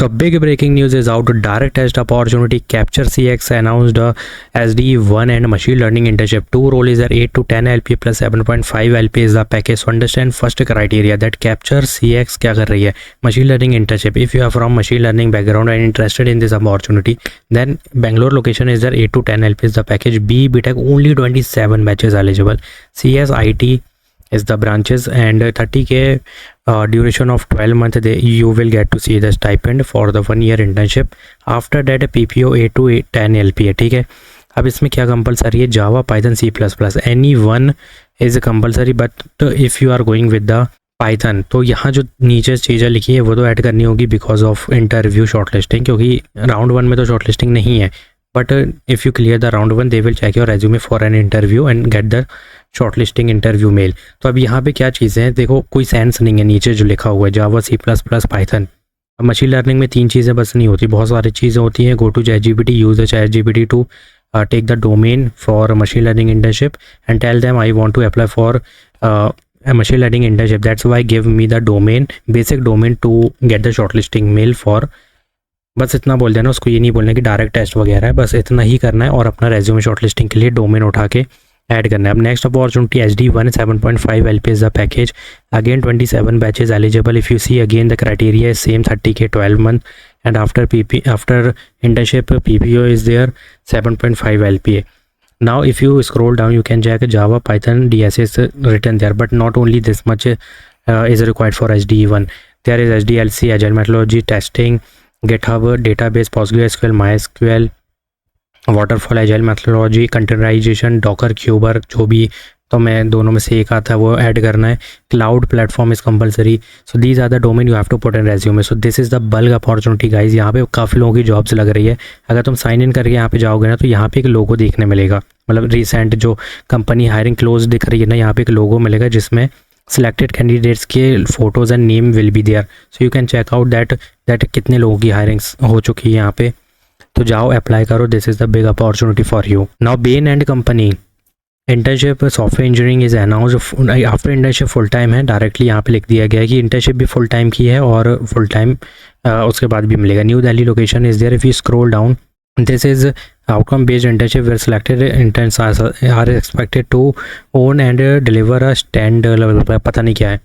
So big breaking news is out. Direct test opportunity. Capture CX announced SD1 and machine learning internship. Two role is there 8 to 10 LP plus 7.5 LP is the package. So understand first criteria that Capture CX क्या कर रही है? Machine learning internship. If you are from machine learning background and interested in this opportunity, then Bangalore location is there 8 to 10 LP is the package. B BTech only 27 batches eligible. CS IT is the branches and 30k duration of 12 months you will get to see the stipend for the 1 year internship. After that PPO 8 to 10 LP है, ठीक है. अब इसमें क्या compulsory है? Java Python C++ any one is compulsory, but if you are going with the Python तो यहाँ जो नीचे चीज़ें लिखी है वो तो ऐड करनी होगी बिकॉज ऑफ इंटरव्यू शॉर्टलिस्टिंग, क्योंकि राउंड 1 में तो शॉर्टलिस्टिंग नहीं है. But if you clear the round 1 they will check your resume for an interview and get the shortlisting interview mail. तो अब यहाँ पे क्या चीज़ें हैं देखो, कोई सेंस नहीं है नीचे जो लिखा हुआ है जावा C++ पाइथन. अब मशीन लर्निंग में 3 चीज़ें बस नहीं होती, बहुत सारी चीज़ें होती हैं. Go to ChatGPT, use the ChatGPT to take the domain for a machine learning internship and tell them I want to apply for a machine learning internship. That's why give me the domain, basic domain to get the shortlisting mail for. बस इतना बोल देना, उसको ये नहीं बोलना कि direct test वगैरह है, बस इतना ही करना है और अपना रेज्यूमे शॉर्टलिस्टिंग के लिए डोमेन उठा के ऐड करना है. अब next opportunity SD1 7.5 LP is the package. Again 27 batches eligible. If you see again the criteria is same 30k 12 month and after internship PPO is there 7.5 LPA. Now if you scroll down you can check Java Python DSS written there, but not only this much is required for SD1. There is SDLC, agile methodology, testing, GitHub, database, PostgreSQL, MySQL, waterfall, agile methodology, containerization, docker, क्यूबर, जो भी तो मैं दोनों में से एक आता है वो ऐड करना है. Cloud platform is compulsory. So these are the domain you have to put in resume. So this is the bulk opportunity guys. यहाँ पे काफ़ी लोगों की जॉब्स लग रही है. अगर तुम साइन इन करके यहाँ पे जाओगे ना तो यहाँ पे एक लोगो देखने मिलेगा, मतलब रिसेंट जो कंपनी हायरिंग क्लोज दिख रही है ना, यहाँ पे एक लोगो मिलेगा जिसमें सिलेक्टेड कैंडिडेट्स के photos and name will be there. So you can check out that कितने लोगों की हायरिंग्स हो चुकी है यहाँ पे. तो जाओ अप्लाई करो. This is the big opportunity for you. Now Ben and company internship software engineering is announce after internship full time है. डायरेक्टली यहाँ पे लिख दिया गया है कि इंटर्नशिप भी फुल टाइम की है और फुल टाइम उसके बाद भी मिलेगा. New Delhi location is there. If you scroll down this is outcome based internship where selected interns are expected to own and deliver a stand, पता नहीं क्या है,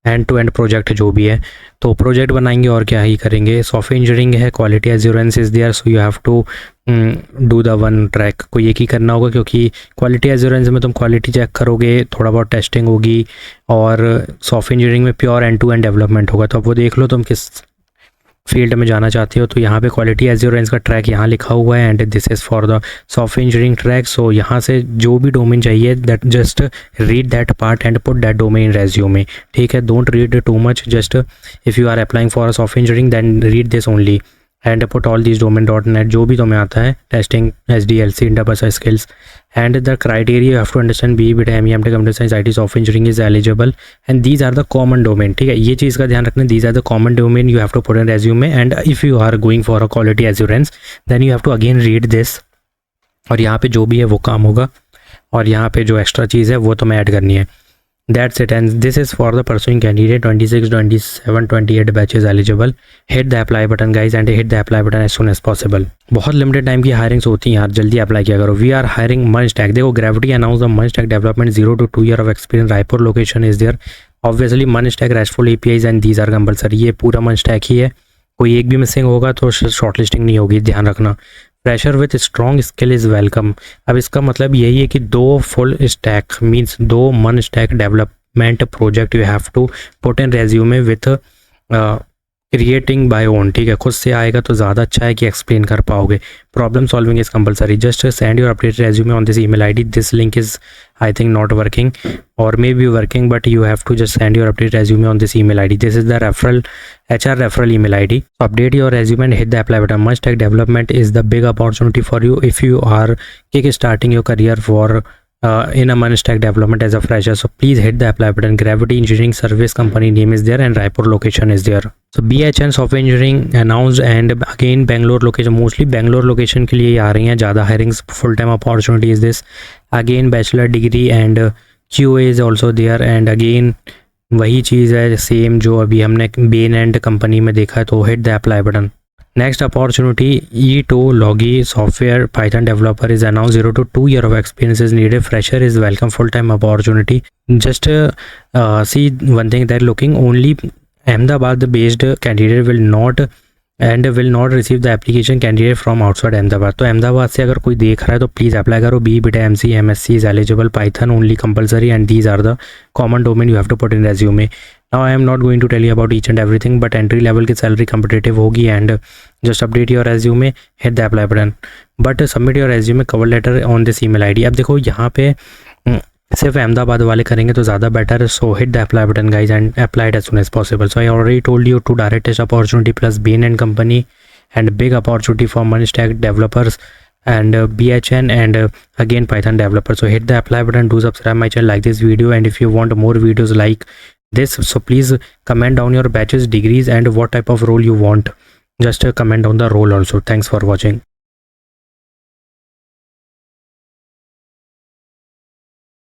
एंड टू एंड प्रोजेक्ट जो भी है. तो प्रोजेक्ट बनाएंगे और क्या ही करेंगे. सॉफ्टवेयर इंजीनियरिंग है, quality assurance is there. So you have to do the one track. को एक ही करना होगा क्योंकि क्वालिटी एश्योरेंस में तुम क्वालिटी चेक करोगे, थोड़ा बहुत टेस्टिंग होगी, और सॉफ्टवेयर इंजीनियरिंग में pure end to end development होगा. तो अब वो देख लो तुम किस फील्ड में जाना चाहते हो. तो यहाँ पे क्वालिटी एश्योरेंस का ट्रैक यहाँ लिखा हुआ है and this is for the software engineering track. So यहाँ से जो भी डोमेन चाहिए that just read that part and put that domain in resume. ठीक है, don't read too much. Just if you are applying for a software engineering then read this only and put all this domain.net जो भी तुम्हें आता है, testing, SDLC, interpersonal skills and the criteria you have to understand. BE, BTech, ME, MTech, Computer Science, IT, Software Engineering is eligible and these are the common domain. ठीक है, ये चीज़ का ध्यान रखना. These are the common domain you have to put in resume and if you are going for a quality assurance then you have to again read this. और यहाँ पे जो भी है वो काम होगा और यहाँ पे जो एक्स्ट्रा चीज़ है वो तुम्हें ऐड करनी है. That's it, and this is for the pursuing candidate. 26, 27, 28 batches eligible. Hit the apply button guys and hit the apply button as soon as possible. बहुत लिमिटेड टाइम की हायरिंग्स होती हैं यार, जल्दी अप्लाई किया करो. वी आर हायरिंग मंचटेक. देखो ग्रेविटी अनाउंस द मंचटेक development 0 to 2 year of experience. Raipur location is there. Obviously मंचटेक restful APIs and these are compulsory. ये पूरा मंचटेक ही है, कोई एक भी मिसिंग होगा तो शॉर्टलिस्टिंग नहीं होगी, ध्यान रखना. Pressure with strong skill is welcome. अब इसका मतलब यही है कि 2 फुल स्टैक मीन्स 2 मन stack development project you have to put in resume with creating by own. ठीक है, खुद से आएगा तो ज़्यादा अच्छा है कि एक्सप्लेन कर पाओगे. Problem solving is compulsory. Just send your updated resume on this email ID. This link is I think not working or may be working, but you have to just send your updated resume on this email ID. This is the HR referral email ID. So update your resume and hit the apply button. Munchtek development is the big opportunity for you if you are kick-starting your career for in a Munchtek development as a fresher. So please hit the apply button. Gravity Engineering Service company name is there and Raipur location is there. So BHN software engineering announced and again Bangalore location, mostly Bangalore location के लिए आ रही हैं ज़्यादा hirings. Full time opportunity is this. Again bachelor degree and QA is also there and again वही चीज़ है same जो अभी हमने बेन एंड कंपनी में देखा है, तो hit the apply button. Next opportunity, E2 Logi software Python developer is announced. 0 to 2 year of experience is needed. Fresher is welcome. Full-time opportunity. Just see one thing, they're looking only Ahmedabad-based candidate will not receive the application candidate from outside Ahmedabad. तो अहमदाबाद से अगर कोई देख रहा है तो please apply करो. BBTEC MSc is eligible. Python only compulsory, and these are the common domain you have to put in resume. Now I am not going to tell you about each and everything, but entry level की salary competitive होगी, and just update your resume, hit the apply button, but submit your resume cover letter on this email ID. अब देखो यहाँ पे सिर्फ अहमदाबाद वाले करेंगे तो ज़्यादा बेटर है. So hit the apply button guys and applied as soon as possible. So I already told you to direct test opportunity plus Bain and company, and big opportunity for Moneystack developers and BHN and again Python developer. So hit the apply button, do subscribe my channel, like this video, and if you want more videos like this, so please comment down your batches, degrees, and what type of role you want. Just comment down the role also. Thanks for watching.